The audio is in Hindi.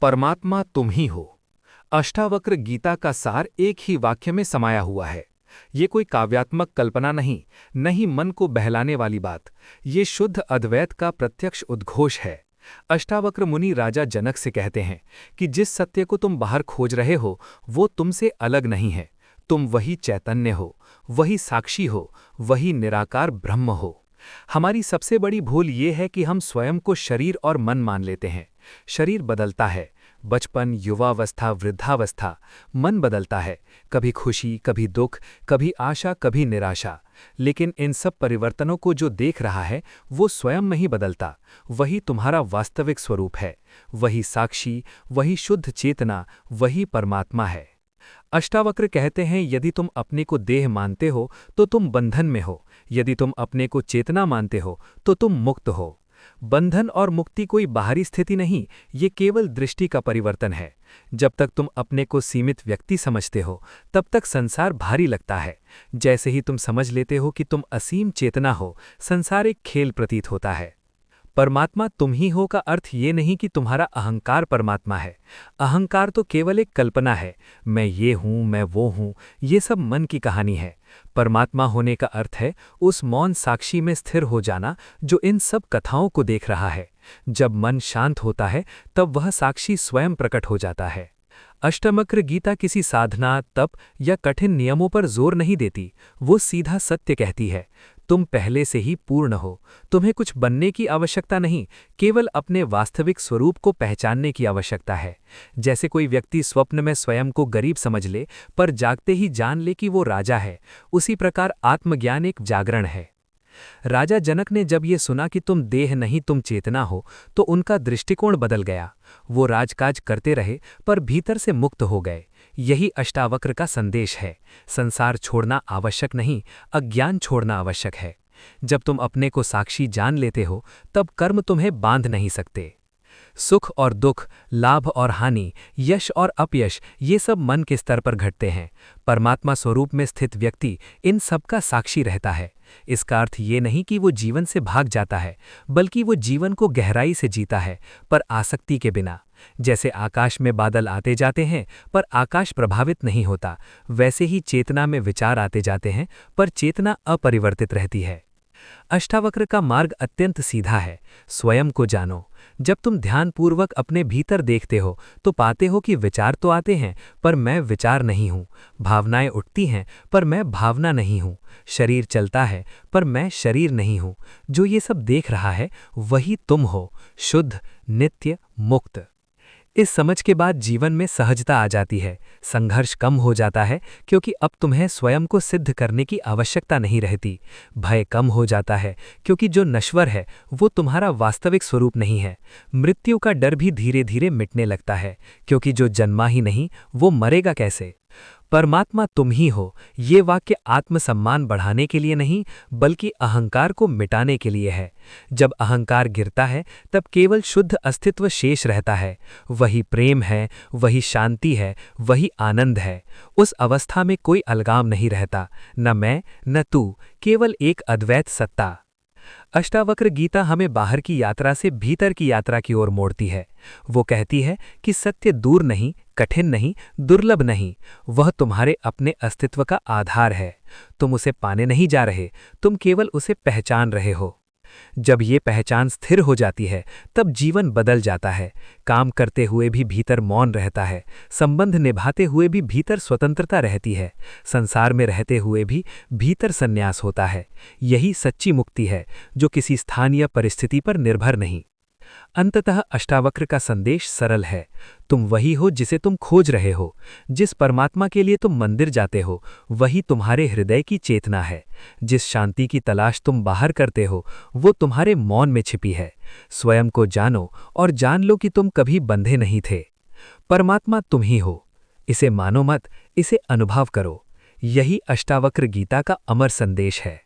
परमात्मा तुम ही हो। अष्टावक्र गीता का सार एक ही वाक्य में समाया हुआ है। ये कोई काव्यात्मक कल्पना नहीं, न ही मन को बहलाने वाली बात। ये शुद्ध अद्वैत का प्रत्यक्ष उद्घोष है। अष्टावक्र मुनि राजा जनक से कहते हैं कि जिस सत्य को तुम बाहर खोज रहे हो वो तुमसे अलग नहीं है। तुम वही चैतन्य हो, वही साक्षी हो, वही निराकार ब्रह्म हो। हमारी सबसे बड़ी भूल ये है कि हम स्वयं को शरीर और मन मान लेते हैं। शरीर बदलता है, बचपन, युवावस्था, वृद्धावस्था। मन बदलता है, कभी खुशी, कभी दुख, कभी आशा, कभी निराशा। लेकिन इन सब परिवर्तनों को जो देख रहा है वो स्वयं नहीं बदलता। वही तुम्हारा वास्तविक स्वरूप है, वही साक्षी, वही शुद्ध चेतना, वही परमात्मा है। अष्टावक्र कहते हैं यदि तुम अपने को देह मानते हो तो तुम बंधन में हो, यदि तुम अपने को चेतना मानते हो तो तुम मुक्त हो। बंधन और मुक्ति कोई बाहरी स्थिति नहीं, ये केवल दृष्टि का परिवर्तन है। जब तक तुम अपने को सीमित व्यक्ति समझते हो तब तक संसार भारी लगता है। जैसे ही तुम समझ लेते हो कि तुम असीम चेतना हो, संसार एक खेल प्रतीत होता है। परमात्मा तुम ही हो का अर्थ ये नहीं कि तुम्हारा अहंकार परमात्मा है। अहंकार तो केवल एक कल्पना है। मैं ये हूँ, मैं वो हूँ, ये सब मन की कहानी है। परमात्मा होने का अर्थ है उस मौन साक्षी में स्थिर हो जाना जो इन सब कथाओं को देख रहा है। जब मन शांत होता है तब वह साक्षी स्वयं प्रकट हो जाता है। अष्टावक्र गीता किसी साधना, तप या कठिन नियमों पर जोर नहीं देती। वो सीधा सत्य कहती है, तुम पहले से ही पूर्ण हो। तुम्हें कुछ बनने की आवश्यकता नहीं, केवल अपने वास्तविक स्वरूप को पहचानने की आवश्यकता है। जैसे कोई व्यक्ति स्वप्न में स्वयं को गरीब समझ ले पर जागते ही जान ले कि वो राजा है, उसी प्रकार आत्मज्ञान एक जागरण है। राजा जनक ने जब ये सुना कि तुम देह नहीं तुम चेतना हो तो उनका दृष्टिकोण बदल गया। वो राजकाज करते रहे पर भीतर से मुक्त हो गए। यही अष्टावक्र का संदेश है। संसार छोड़ना आवश्यक नहीं, अज्ञान छोड़ना आवश्यक है। जब तुम अपने को साक्षी जान लेते हो तब कर्म तुम्हें बांध नहीं सकते। सुख और दुख, लाभ और हानि, यश और अपयश, ये सब मन के स्तर पर घटते हैं। परमात्मा स्वरूप में स्थित व्यक्ति इन सब का साक्षी रहता है। इसका अर्थ ये नहीं कि वो जीवन से भाग जाता है, बल्कि वो जीवन को गहराई से जीता है, पर आसक्ति के बिना। जैसे आकाश में बादल आते जाते हैं पर आकाश प्रभावित नहीं होता, वैसे ही चेतना में विचार आते जाते हैं पर चेतना अपरिवर्तित रहती है। अष्टावक्र का मार्ग अत्यंत सीधा है। स्वयं को जानो। जब तुम ध्यानपूर्वक अपने भीतर देखते हो तो पाते हो कि विचार तो आते हैं पर मैं विचार नहीं हूँ। भावनाएं उठती हैं पर मैं भावना नहीं हूँ। शरीर चलता है पर मैं शरीर नहीं हूँ। जो ये सब देख रहा है वही तुम हो, शुद्ध, नित्य, मुक्त। इस समझ के बाद जीवन में सहजता आ जाती है। संघर्ष कम हो जाता है क्योंकि अब तुम्हें स्वयं को सिद्ध करने की आवश्यकता नहीं रहती। भय कम हो जाता है क्योंकि जो नश्वर है वो तुम्हारा वास्तविक स्वरूप नहीं है। मृत्यु का डर भी धीरे धीरे मिटने लगता है क्योंकि जो जन्मा ही नहीं वो मरेगा कैसे। परमात्मा तुम ही हो, ये वाक्य आत्मसम्मान बढ़ाने के लिए नहीं बल्कि अहंकार को मिटाने के लिए है। जब अहंकार गिरता है तब केवल शुद्ध अस्तित्व शेष रहता है। वही प्रेम है, वही शांति है, वही आनंद है। उस अवस्था में कोई अलगाव नहीं रहता, न मैं न तू, केवल एक अद्वैत सत्ता। अष्टावक्र गीता हमें बाहर की यात्रा से भीतर की यात्रा की ओर मोड़ती है। वो कहती है कि सत्य दूर नहीं, कठिन नहीं, दुर्लभ नहीं, वह तुम्हारे अपने अस्तित्व का आधार है। तुम उसे पाने नहीं जा रहे, तुम केवल उसे पहचान रहे हो। जब ये पहचान स्थिर हो जाती है तब जीवन बदल जाता है। काम करते हुए भी भीतर मौन रहता है, संबंध निभाते हुए भी भीतर स्वतंत्रता रहती है, संसार में रहते हुए भी भीतर संन्यास होता है। यही सच्ची मुक्ति है जो किसी स्थान या परिस्थिति पर निर्भर नहीं। अंततः अष्टावक्र का संदेश सरल है। तुम वही हो जिसे तुम खोज रहे हो। जिस परमात्मा के लिए तुम मंदिर जाते हो वही तुम्हारे हृदय की चेतना है। जिस शांति की तलाश तुम बाहर करते हो वो तुम्हारे मौन में छिपी है। स्वयं को जानो और जान लो कि तुम कभी बंधे नहीं थे। परमात्मा तुम ही हो। इसे मानो मत, इसे अनुभव करो। यही अष्टावक्र गीता का अमर संदेश है।